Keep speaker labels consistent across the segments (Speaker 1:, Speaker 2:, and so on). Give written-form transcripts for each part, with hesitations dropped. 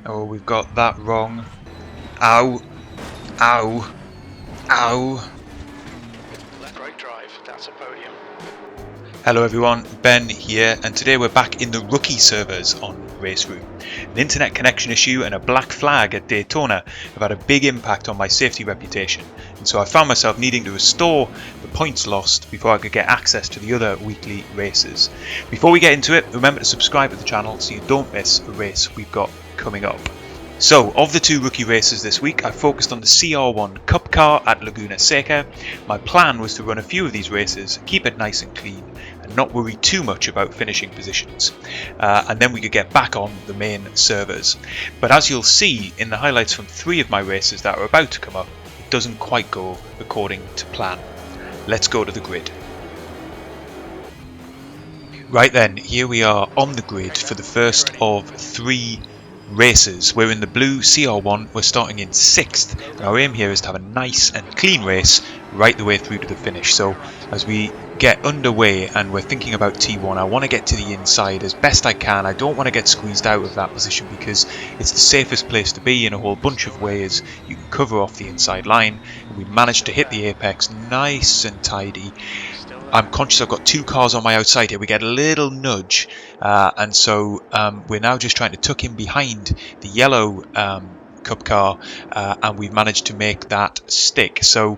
Speaker 1: Oh, we've got that wrong. Ow. Ow. Ow.
Speaker 2: Left right drive, that's a podium.
Speaker 1: Hello everyone, Ben here, and today we're back in the rookie servers on RaceRoom. An internet connection issue and a black flag at Daytona have had a big impact on my safety reputation, and so I found myself needing to restore the points lost before I could get access to the other weekly races. Before we get into it, remember to subscribe to the channel so you don't miss a race we've got coming up. So, of the two rookie races this week, I focused on the CR1 Cup Car at Laguna Seca. My plan was to run a few of these races, keep it nice and clean, and not worry too much about finishing positions. And then we could get back on the main servers. But as you'll see in the highlights from 3 of my races that are about to come up, it doesn't quite go according to plan. Let's go to the grid. Right then, here we are on the grid for the first of 3 races. We're in the blue CR1, we're starting in 6th, and our aim here is to have a nice and clean race right the way through to the finish. So as we get underway and we're thinking about T1, I want to get to the inside as best I can. I don't want to get squeezed out of that position because it's the safest place to be in a whole bunch of ways. You can cover off the inside line, and we managed to hit the apex nice and tidy. I'm conscious I've got 2 cars on my outside here. We get a little nudge, and so we're now just trying to tuck in behind the yellow Cup car, and we've managed to make that stick. So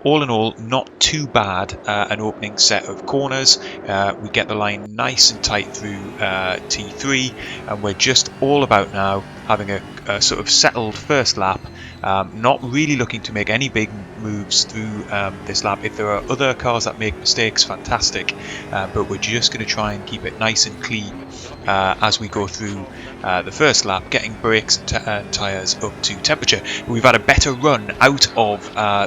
Speaker 1: all in all, not too bad an opening set of corners. We get the line nice and tight through T3, and we're just all about now having a sort of settled first lap. Not really looking to make any big moves through this lap. If there are other cars that make mistakes, fantastic, but we're just going to try and keep it nice and clean as we go through the first lap, getting brakes and tyres up to temperature. We've had a better run out of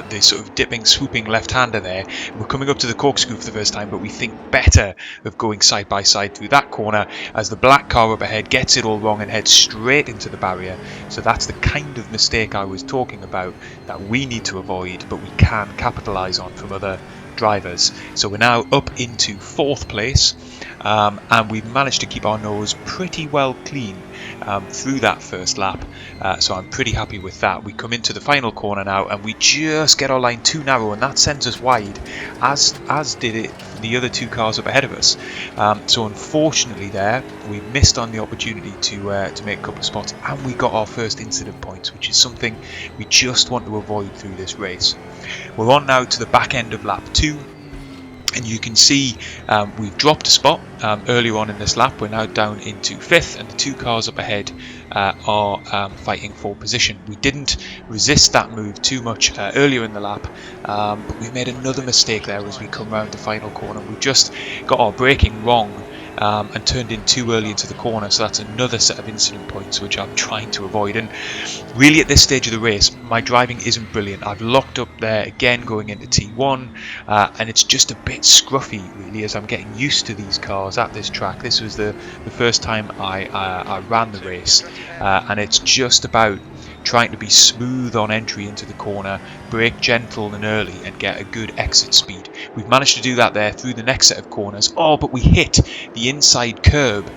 Speaker 1: the sort of dipping, swooping left-hander there. We're coming up to the corkscrew for the first time, but we think better of going side by side through that corner as the black car up ahead gets it all wrong and heads straight into the barrier. So that's the kind of mistake I was talking about that we need to avoid, but we can capitalise on from other drivers. So we're now up into 4th place, and we've managed to keep our nose pretty well clean through that first lap, so I'm pretty happy with that. We come into the final corner now and we just get our line too narrow, and that sends us wide, as did it the other 2 cars up ahead of us. So unfortunately there we missed on the opportunity to make a couple of spots, and we got our first incident points, which is something we just want to avoid through this race. We're on now to the back end of lap 2, and you can see we've dropped a spot earlier on in this lap. We're now down into 5th, and the 2 cars up ahead are fighting for position. We didn't resist that move too much earlier in the lap, but we made another mistake there as we come round the final corner. We've just got our braking wrong and turned in too early into the corner, so that's another set of incident points which I'm trying to avoid. And really at this stage of the race my driving isn't brilliant. I've locked up there again going into T1, and it's just a bit scruffy really as I'm getting used to these cars at this track. This was the first time I ran the race, and it's just about trying to be smooth on entry into the corner, brake gentle and early, and get a good exit speed. We've managed to do that there through the next set of corners. Oh, but we hit the inside curb,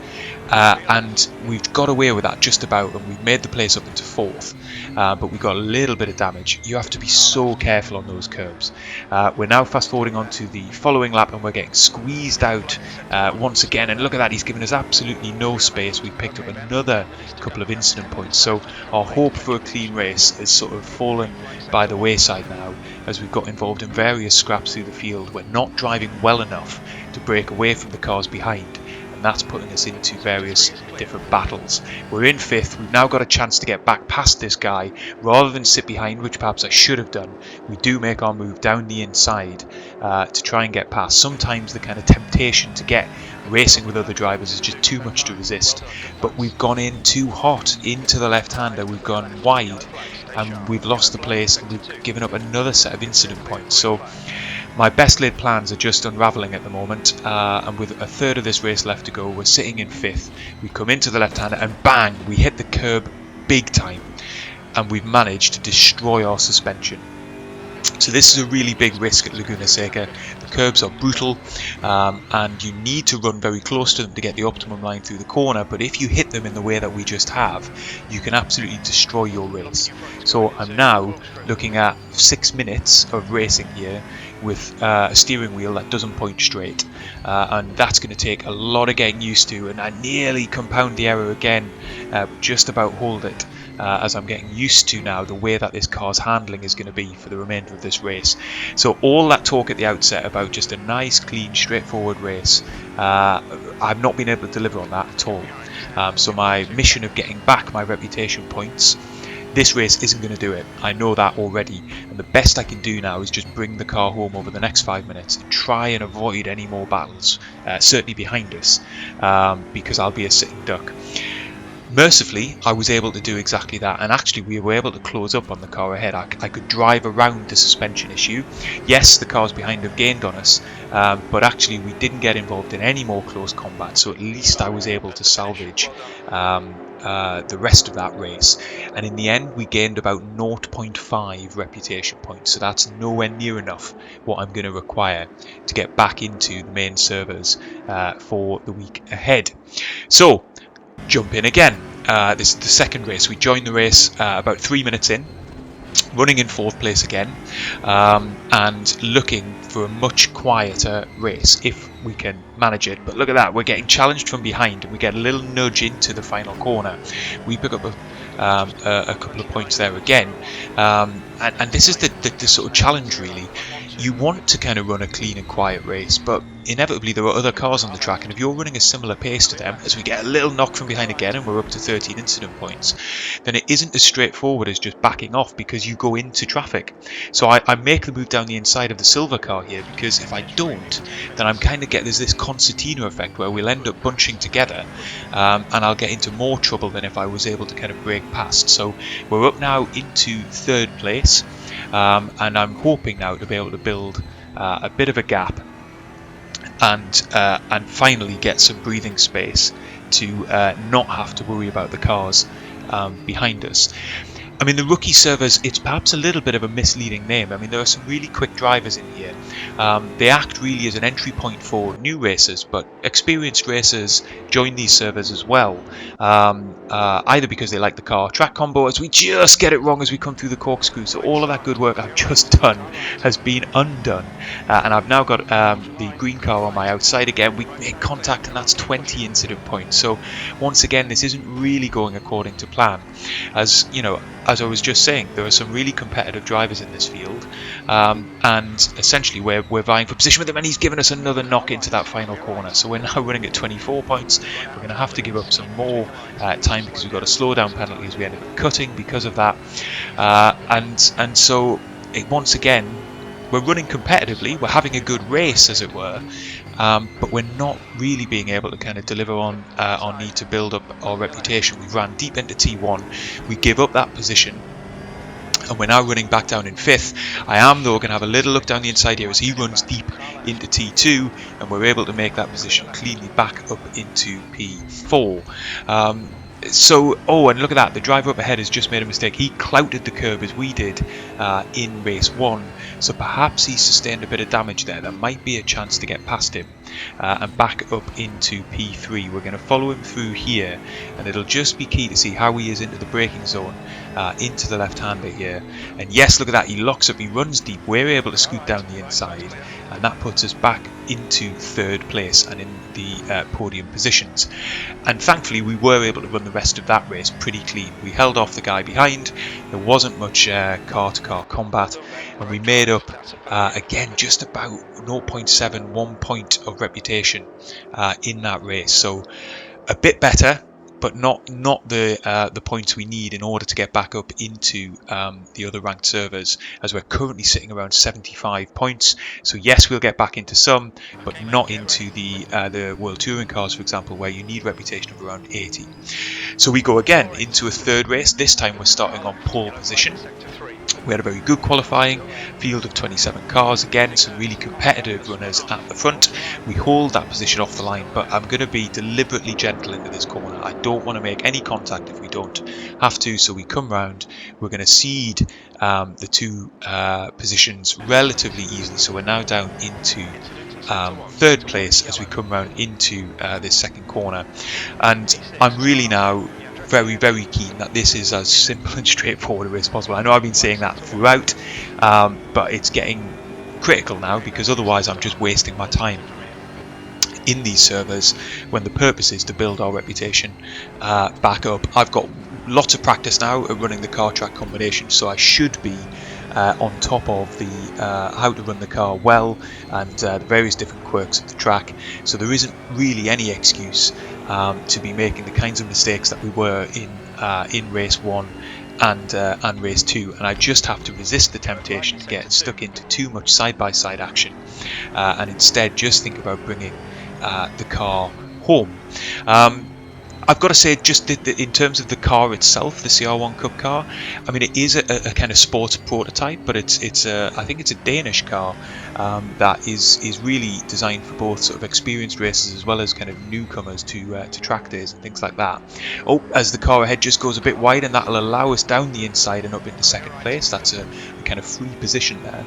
Speaker 1: and we've got away with that just about, and we've made the place up into 4th, but we got a little bit of damage. You have to be so careful on those curbs. We're now fast forwarding on to the following lap, and we're getting squeezed out once again, and look at that, he's given us absolutely no space. We picked up another couple of incident points, so our hope for a clean race has sort of fallen by the wayside now as we've got involved in various scraps through the field. We're not driving well enough to break away from the cars behind, and that's putting us into various different battles. We're in 5th. We've now got a chance to get back past this guy rather than sit behind, which perhaps I should have done. We do make our move down the inside to try and get past. Sometimes the kind of temptation to get racing with other drivers is just too much to resist, but we've gone in too hot into the left-hander. We've gone wide and we've lost the place, and we've given up another set of incident points. So my best laid plans are just unravelling at the moment, and with a third of this race left to go, we're sitting in 5th. We come into the left-hander and bang, we hit the curb big time, and we've managed to destroy our suspension. So this is a really big risk at Laguna Seca. The curbs are brutal, and you need to run very close to them to get the optimum line through the corner, but if you hit them in the way that we just have, you can absolutely destroy your race. So I'm now looking at 6 minutes of racing here with a steering wheel that doesn't point straight, and that's going to take a lot of getting used to, and I nearly compound the error again, but just about hold it. As I'm getting used to now the way that this car's handling is going to be for the remainder of this race. So all that talk at the outset about just a nice, clean, straightforward race, I've not been able to deliver on that at all. So my mission of getting back my reputation points, this race isn't going to do it. I know that already, and the best I can do now is just bring the car home over the next 5 minutes and try and avoid any more battles, certainly behind us, because I'll be a sitting duck. Mercifully, I was able to do exactly that, and actually we were able to close up on the car ahead. I could drive around the suspension issue. Yes, the cars behind have gained on us, but actually we didn't get involved in any more close combat, so at least I was able to salvage the rest of that race. And in the end, we gained about 0.5 reputation points, so that's nowhere near enough what I'm going to require to get back into the main servers for the week ahead. So, jump in again. This is the second race. We joined the race about 3 minutes in, running in 4th place again, and looking for a much quieter race if we can manage it. But look at that, we're getting challenged from behind and we get a little nudge into the final corner. We pick up a couple of points there again, and this is the sort of challenge really. You want to kind of run a clean and quiet race, but inevitably there are other cars on the track, and if you're running a similar pace to them, as we get a little knock from behind again and we're up to 13 incident points, then it isn't as straightforward as just backing off because you go into traffic. So I make the move down the inside of the silver car here, because if I don't, then I'm kind of there's this concertina effect where we'll end up bunching together, and I'll get into more trouble than if I was able to kind of break past. So we're up now into 3rd place, and I'm hoping now to be able to build a bit of a gap and finally get some breathing space to not have to worry about the cars behind us. I mean, the rookie servers, it's perhaps a little bit of a misleading name. I mean, there are some really quick drivers in here. They act really as an entry point for new racers, but experienced racers join these servers as well, either because they like the car track combo, as we just get it wrong as we come through the corkscrew. So all of that good work I've just done has been undone, and I've now got the green car on my outside again. We make contact and that's 20 incident points. So once again, this isn't really going according to plan. As you know, as I was just saying, there are some really competitive drivers in this field, and essentially we're vying for position with him, and he's given us another knock into that final corner. So we're now running at 24 points. We're going to have to give up some more time because we've got a slowdown penalty as we ended up cutting because of that, and so once again we're running competitively, we're having a good race as it were, but we're not really being able to kind of deliver on our need to build up our reputation. We've ran deep into T1, we give up that position, and we're now running back down in 5th. I am though going to have a little look down the inside here as he runs deep into T2, and we're able to make that position cleanly back up into P4. And look at that, the driver up ahead has just made a mistake. He clouted the curb as we did in race 1, so perhaps he sustained a bit of damage there. There might be a chance to get past him and back up into P3. We're going to follow him through here, and it'll just be key to see how he is into the braking zone, into the left-hander here. And yes, look at that, he locks up, he runs deep. We're able to scoot down the inside, and that puts us back into 3rd place and in the podium positions. And thankfully we were able to run the rest of that race pretty clean. We held off the guy behind, there wasn't much car-to-car combat, and we made up again just about 0.71 point of reputation in that race. So a bit better, but not the points we need in order to get back up into the other ranked servers, as we're currently sitting around 75 points. So yes, we'll get back into some, but not into the World Touring cars, for example, where you need reputation of around 80. So we go again into a 3rd race. This time we're starting on pole position. We had a very good qualifying, field of 27 cars, again some really competitive runners at the front. We hold that position off the line, but I'm going to be deliberately gentle into this corner. I don't want to make any contact if we don't have to, so we come round. We're going to cede the two positions relatively easily, so we're now down into third place as we come round into this second corner. And I'm really now very, very keen that this is as simple and straightforward as possible. I know I've been saying that throughout, but it's getting critical now because otherwise I'm just wasting my time in these servers when the purpose is to build our reputation back up. I've got lots of practice now at running the car track combination, so I should be on top of the how to run the car well and the various different quirks of the track. So there isn't really any excuse to be making the kinds of mistakes that we were in race 1 and race 2, and I just have to resist the temptation to get stuck into too much side-by-side action and instead just think about bringing the car home. I've got to say, just in terms of the car itself, the CR1 Cup car, I mean, it is a kind of sports prototype, but I think it's a Danish car that is really designed for both sort of experienced racers as well as kind of newcomers to track days and things like that. Oh, as the car ahead just goes a bit wide, and that'll allow us down the inside and up into second place. That's a kind of free position there.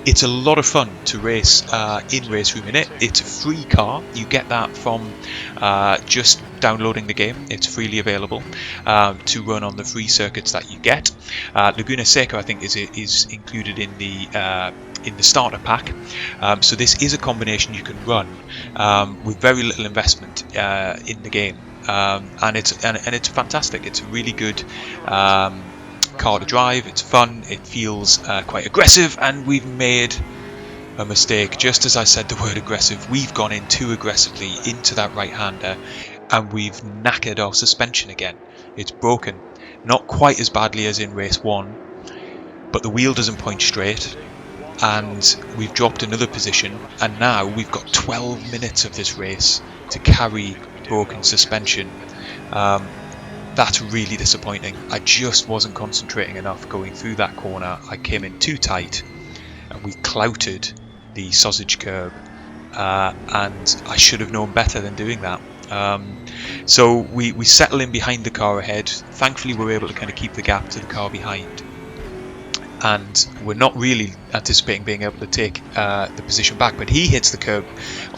Speaker 1: It's a lot of fun to race in RaceRoom in it. It's a free car. You get that from just downloading the game. It's freely available to run on the free circuits that you get. Laguna Seca, I think, is included in the starter pack. So this is a combination you can run with very little investment in the game, and it's fantastic. It's a really good car to drive. It's fun. It feels quite aggressive, and we've made a mistake. Just as I said the word aggressive, we've gone in too aggressively into that right-hander, and we've knackered our suspension again. It's broken, not quite as badly as in race 1, but the wheel doesn't point straight, and we've dropped another position, and now we've got 12 minutes of this race to carry broken suspension. That's really disappointing. I just wasn't concentrating enough going through that corner. I came in too tight, and we clouted the sausage curb, and I should have known better than doing that. So we settle in behind the car ahead. Thankfully, we're able to kind of keep the gap to the car behind, and we're not really anticipating being able to take the position back, but he hits the curb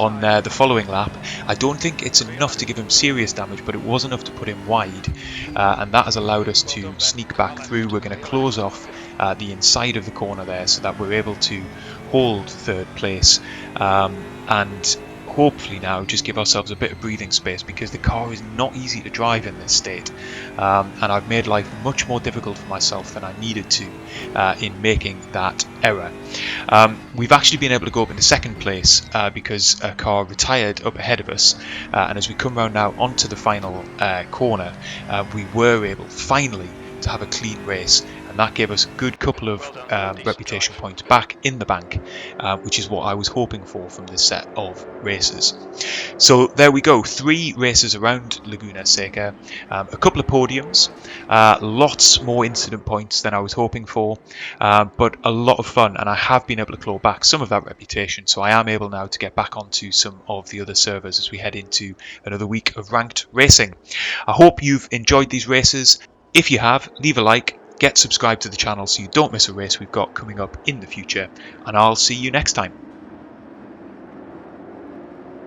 Speaker 1: on the following lap. I don't think it's enough to give him serious damage, but it was enough to put him wide, and that has allowed us to sneak back through. We're going to close off the inside of the corner there so that we're able to hold third place, and hopefully now just give ourselves a bit of breathing space, because the car is not easy to drive in this state, and I've made life much more difficult for myself than I needed to in making that error. We've actually been able to go up into second place because a car retired up ahead of us, and as we come round now onto the final corner, we were able finally to have a clean race, and that gave us a good couple of reputation points back in the bank, which is what I was hoping for from this set of races. So there we go, 3 races around Laguna Seca, a couple of podiums, lots more incident points than I was hoping for, but a lot of fun, and I have been able to claw back some of that reputation, so I am able now to get back onto some of the other servers as we head into another week of ranked racing. I hope you've enjoyed these races. If you have, leave a like, get subscribed to the channel so you don't miss a race we've got coming up in the future, and I'll see you next time.